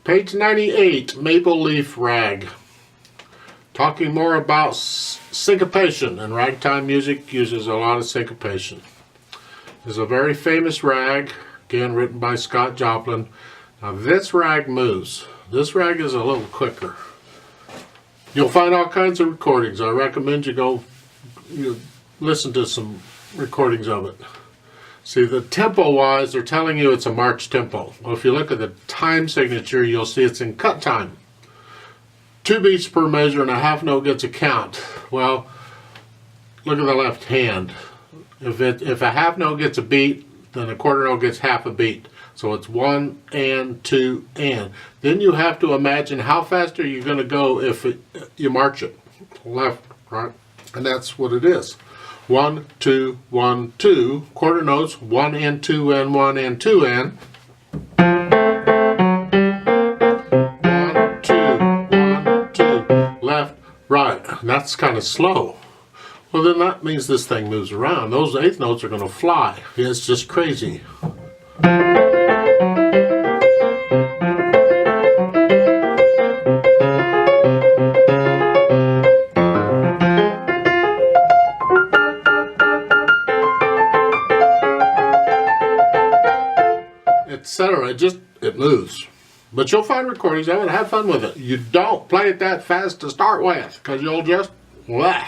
Page 98, Maple Leaf Rag. Talking more about syncopation, and ragtime music uses a lot of syncopation. This is a very famous rag, again written by Scott Joplin. Now this rag moves. This rag is a little quicker. You'll find all kinds of recordings. I recommend you listen to some recordings of it. See, the tempo-wise, they're telling you it's a march tempo. Well, if you look at the time signature, you'll see it's in cut time. 2 beats per measure and a half note gets a count. Well, look at the left hand. If a half note gets a beat, then a quarter note gets half a beat. So it's 1 and 2 and. Then you have to imagine how fast are you going to go if you march it. Left, right, and that's what it is. 1, 2, 1, 2. Quarter notes, 1 and 2 and 1 and 2 and. 1, 2, 1, 2. Left, right. And that's kind of slow. Well, then that means this thing moves around. Those eighth notes are going to fly. It's just crazy. Etc. It moves. But you'll find recordings of it. Have fun with it. You don't play it that fast to start with, because you'll just blah.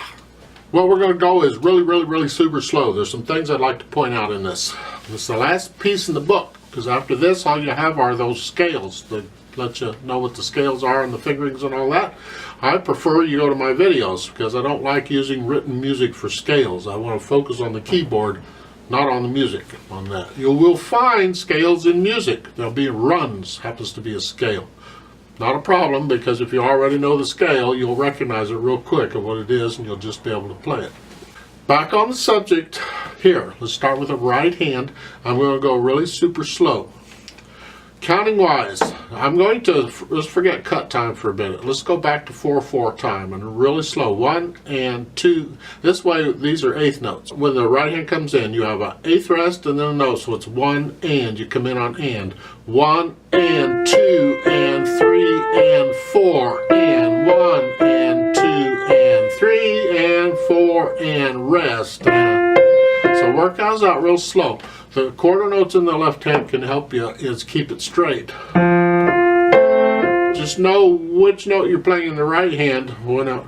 What we're going to go is really super slow. There's some things I'd like to point out in this. This is the last piece in the book, because after this all you have are those scales that let you know what the scales are and the fingerings and all that. I prefer you go to my videos, because I don't like using written music for scales. I want to focus on the keyboard, not on the music on that. You will find scales in music. There'll be runs, happens to be a scale. Not a problem, because if you already know the scale, you'll recognize it real quick of what it is, and you'll just be able to play it. Back on the subject here, let's start with the right hand. I'm going to go really super slow. Counting wise, I'm going to, let's forget cut time for a minute. Let's go back to 4/4 time and really slow. 1 and 2. This way, these are eighth notes. When the right hand comes in, you have an eighth rest and then a note. So it's 1 and. You come in on and. 1 and 2 and 3 and 4 and 1 and 2 and 3 and 4 and rest. And so work those out real slow. The quarter notes in the left hand can help you is keep it straight. Just know which note you're playing in the right hand when a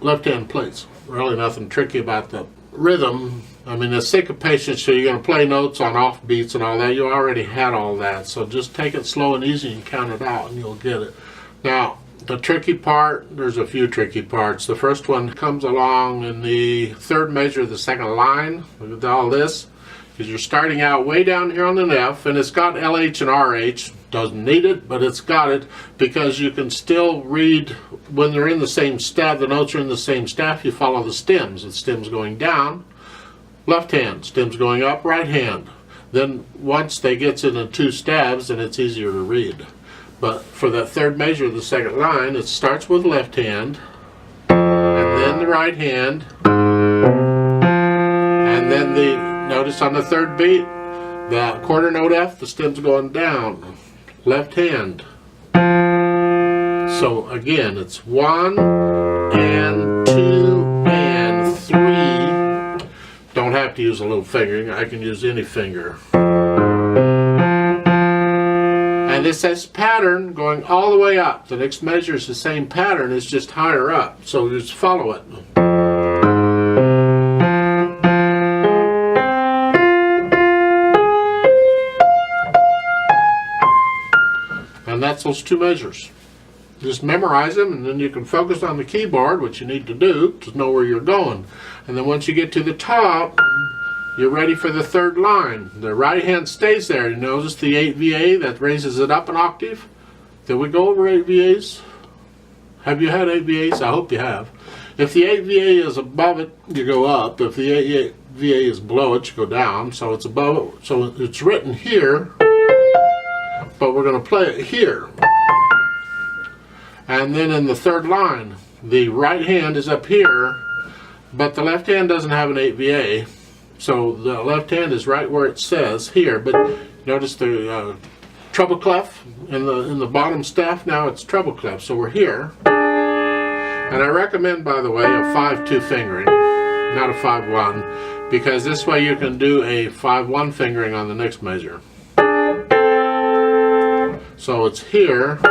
left hand plays. Really nothing tricky about the rhythm. I mean, the syncopation, so you're going to play notes on off beats and all that. You already had all that. So just take it slow and easy and count it out and you'll get it. Now, the tricky part, there's a few tricky parts. The first one comes along in the third measure of the second line. Look at all this. Because you're starting out way down here on an F, and it's got LH and RH. Doesn't need it, but it's got it because you can still read when they're in the same staff. The notes are in the same staff. You follow the stems. The stem's going down, left hand. Stem's going up, right hand. Then once they get into 2 stabs, then it's easier to read. But for that third measure of the second line, it starts with left hand, and then the right hand, and then the. Notice on the third beat, the quarter note F, the stem's going down, left hand. So again, it's 1 and 2 and 3. Don't have to use a little fingering, I can use any finger. And this has pattern going all the way up. The next measure is the same pattern, it's just higher up. So just follow it. And that's those 2 measures. Just memorize them, and then you can focus on the keyboard, which you need to do to know where you're going. And then once you get to the top, you're ready for the third line. The right hand stays there. You notice the 8 VA that raises it up an octave? Did we go over 8 VAs? Have you had 8 VAs? I hope you have. If the 8 VA is above it, you go up. If the 8 VA is below it, you go down. So it's above it. So it's written here, but we're going to play it here. And then in the third line, the right hand is up here, but the left hand doesn't have an 8 VA. So the left hand is right where it says here, but notice the treble clef in the bottom staff. Now it's treble clef. So we're here. And I recommend, by the way, a 5-2 fingering, not a 5-1, because this way you can do a 5-1 fingering on the next measure. So it's here, 1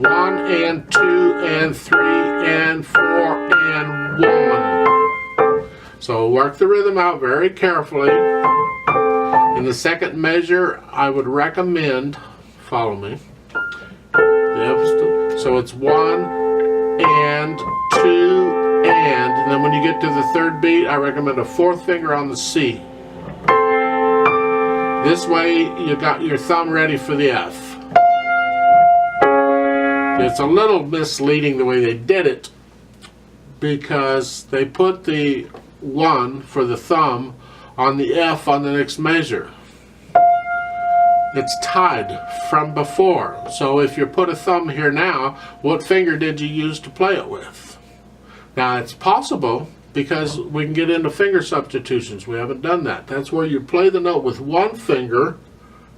and 2 and 3 and 4 and 1. So work the rhythm out very carefully. In the second measure, I would recommend, follow me, so it's 1 and 2 and then when you get to the third beat, I recommend a 4th finger on the C. This way you got your thumb ready for the F. It's a little misleading the way they did it, because they put the 1 for the thumb on the F on the next measure. It's tied from before. So if you put a thumb here now, what finger did you use to play it with? Now it's possible, because we can get into finger substitutions. We haven't done that. That's where you play the note with one finger,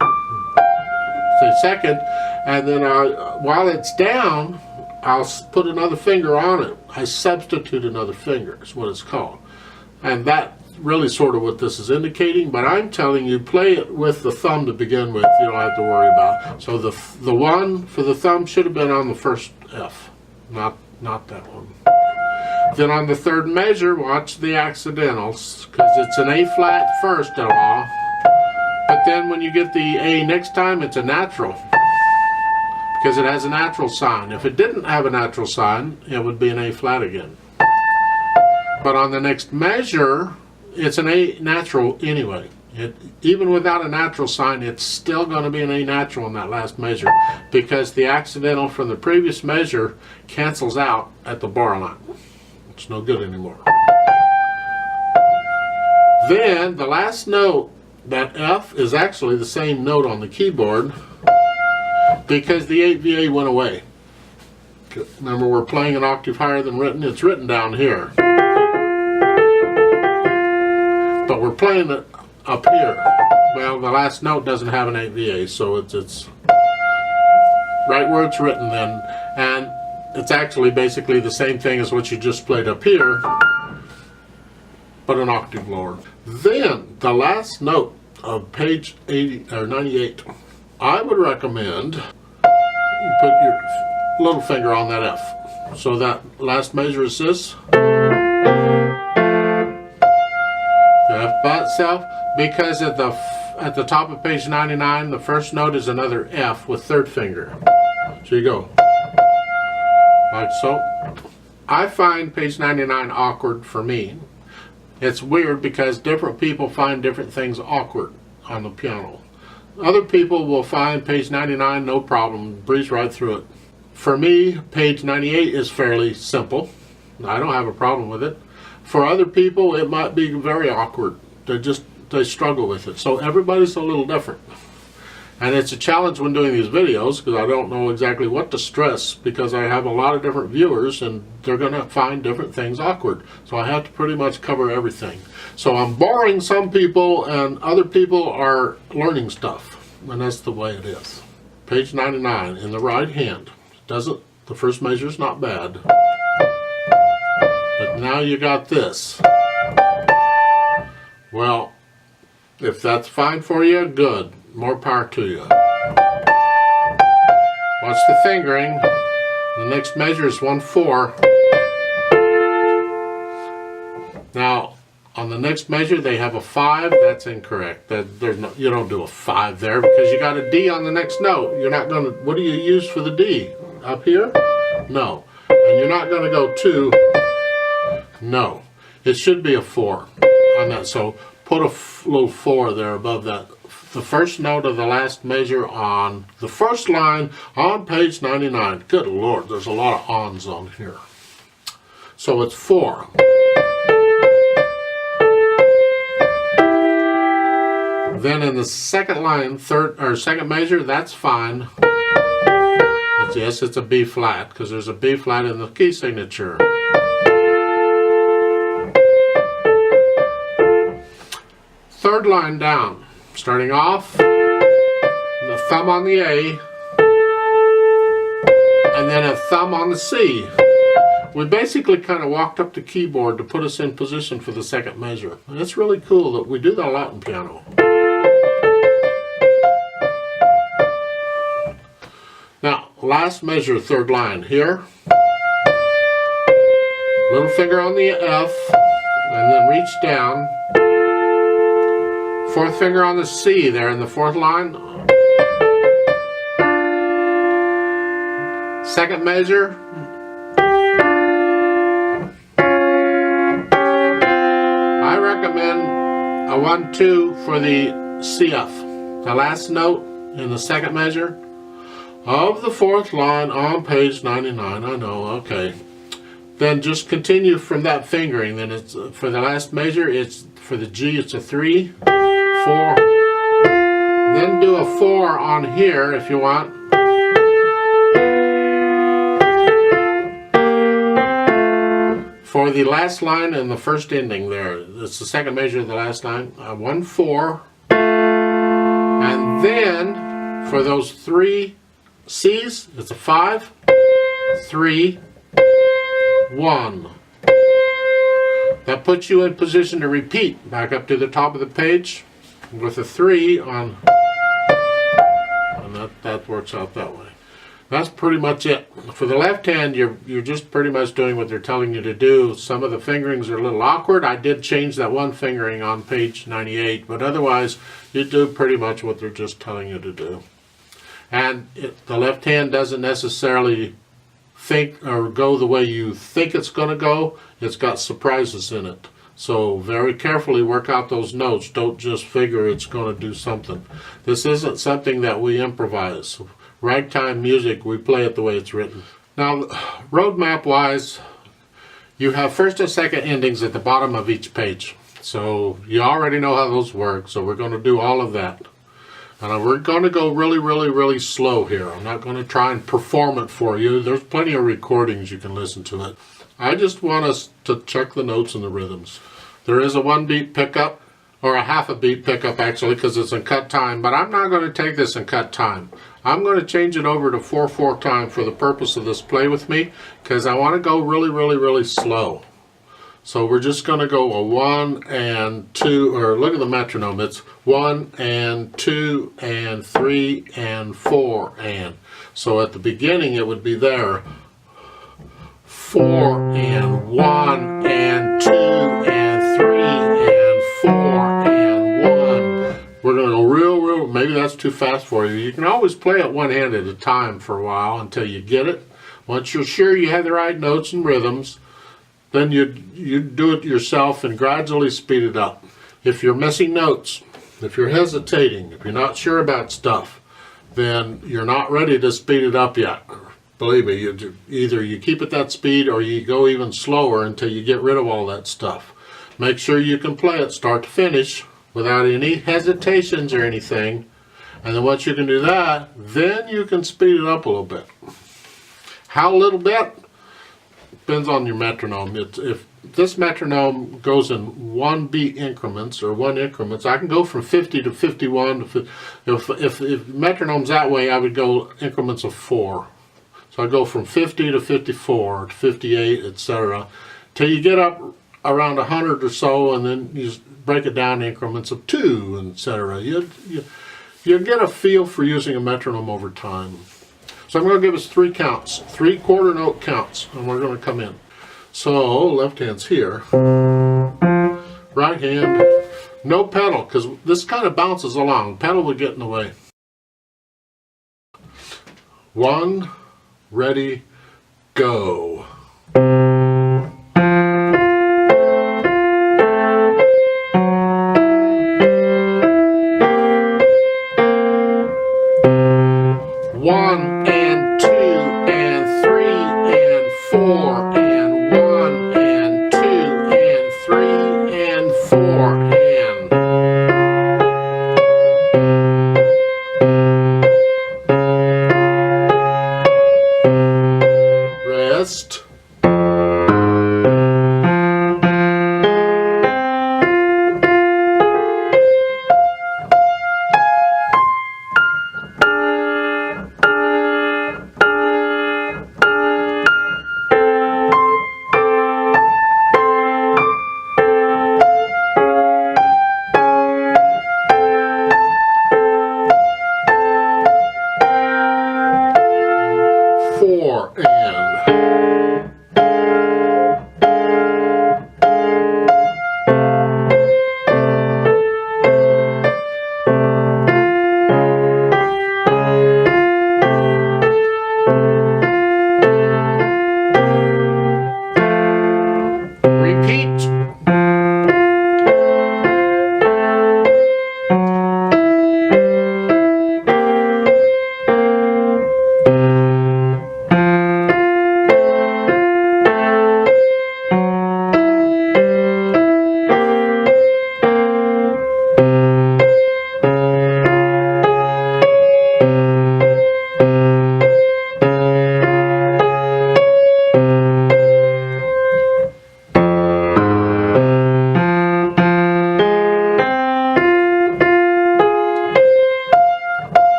say second, and then while it's down, I'll put another finger on it. I substitute another finger is what it's called. And that really sort of what this is indicating, but I'm telling you, play it with the thumb to begin with. You don't have to worry about it. So the 1 for the thumb should have been on the first F, not that one. Then on the third measure, watch the accidentals, because it's an A flat first of all, but then when you get the A next time, it's a natural, because it has a natural sign. If it didn't have a natural sign, it would be an A flat again. But on the next measure, it's an A natural anyway. Even without a natural sign, it's still going to be an A natural in that last measure, because the accidental from the previous measure cancels out at the bar line. It's no good anymore. Then the last note, that F, is actually the same note on the keyboard, because the 8VA went away. Remember, we're playing an octave higher than written. It's written down here, but we're playing it up here. Well, the last note doesn't have an 8VA, so it's right where it's written then, and it's actually basically the same thing as what you just played up here, but an octave lower. Then the last note of page 80 or 98, I would recommend you put your little finger on that F. So that last measure is this. F by itself, because at the top of page 99, the first note is another F with third finger. So you go like so. I find page 99 awkward for me. It's weird because different people find different things awkward on the piano. Other people will find page 99 no problem, breeze right through it. For me, page 98 is fairly simple. I don't have a problem with it. For other people, it might be very awkward. They struggle with it. So everybody's a little different. And it's a challenge when doing these videos, because I don't know exactly what to stress, because I have a lot of different viewers and they're going to find different things awkward. So I have to pretty much cover everything. So I'm boring some people and other people are learning stuff. And that's the way it is. Page 99 in the right hand. The first measure is not bad. But now you got this. Well, if that's fine for you, good. More power to you. Watch the fingering. The next measure is 1/4. Now, on the next measure, they have a 5. That's incorrect. You don't do a 5 there, because you got a D on the next note. You're not going to. What do you use for the D? Up here? No. And you're not going to go 2. No. It should be a 4 on that. So put a little 4 there above that. The first note of the last measure on the first line on page 99. Good Lord, there's a lot of ons on here. So it's 4. Then in the second line, second measure, that's fine. Yes, it's a B flat, because there's a B flat in the key signature. Third line down. Starting off, thumb on the A, and then a thumb on the C. We basically kind of walked up the keyboard to put us in position for the second measure. And it's really cool that we do that a lot in piano. Now, last measure, third line here. Little finger on the F, and then reach down. Fourth finger on the C there in the fourth line. Second measure. I recommend a 1-2 for the CF, the last note in the second measure of the fourth line on page 99. I know, okay. Then just continue from that fingering. Then it's for the last measure, it's for the G, it's a 3, 4. Then do a 4 on here if you want. For the last line and the first ending there, it's the second measure of the last line. 1, 4. And then for those 3 C's, it's a 5, 3, 1. That puts you in position to repeat back up to the top of the page with a 3 on, and that works out that way. That's pretty much it. For the left hand, you're just pretty much doing what they're telling you to do. Some of the fingerings are a little awkward. I did change that one fingering on page 98, but otherwise you do pretty much what they're just telling you to do. And the left hand doesn't necessarily think or go the way you think it's going to go. It's got surprises in it. So very carefully work out those notes. Don't just figure it's going to do something. This isn't something that we improvise. Ragtime music, we play it the way it's written. Now, roadmap wise, you have first and second endings at the bottom of each page. So you already know how those work. So we're going to do all of that. And we're going to go really, really, really slow here. I'm not going to try and perform it for you. There's plenty of recordings you can listen to it. I just want us to check the notes and the rhythms. There is a 1-beat pickup, or a half a beat pickup actually, because it's in cut time, but I'm not going to take this in cut time. I'm going to change it over to 4/4 time for the purpose of this play with me, because I want to go really, really, really slow. So we're just going to go a 1 and 2, or look at the metronome, it's 1 and 2 and 3 and 4 and. So at the beginning it would be there, 4 and 1 and 2 and 3 and 4 and 1. We're going to go real, maybe that's too fast for you. You can always play it one hand at a time for a while until you get it. Once you're sure you have the right notes and rhythms, then you do it yourself and gradually speed it up. If you're missing notes, if you're hesitating, if you're not sure about stuff, then you're not ready to speed it up yet. Believe me, either you keep it that speed or you go even slower until you get rid of all that stuff. Make sure you can play it start to finish without any hesitations or anything. And then once you can do that, then you can speed it up a little bit. How little bit? Depends on your metronome. If this metronome goes in 1-beat increments or 1 increments, I can go from 50 to 51. If metronome's that way, I would go increments of 4. So I go from 50 to 54 to 58, etc. till you get up around 100 or so, and then you break it down in increments of 2, etc. You get a feel for using a metronome over time. So I'm going to give us 3 counts, 3 quarter note counts, and we're going to come in. So left hand's here, right hand, no pedal, because this kind of bounces along. Pedal would get in the way. 1, ready, go. One and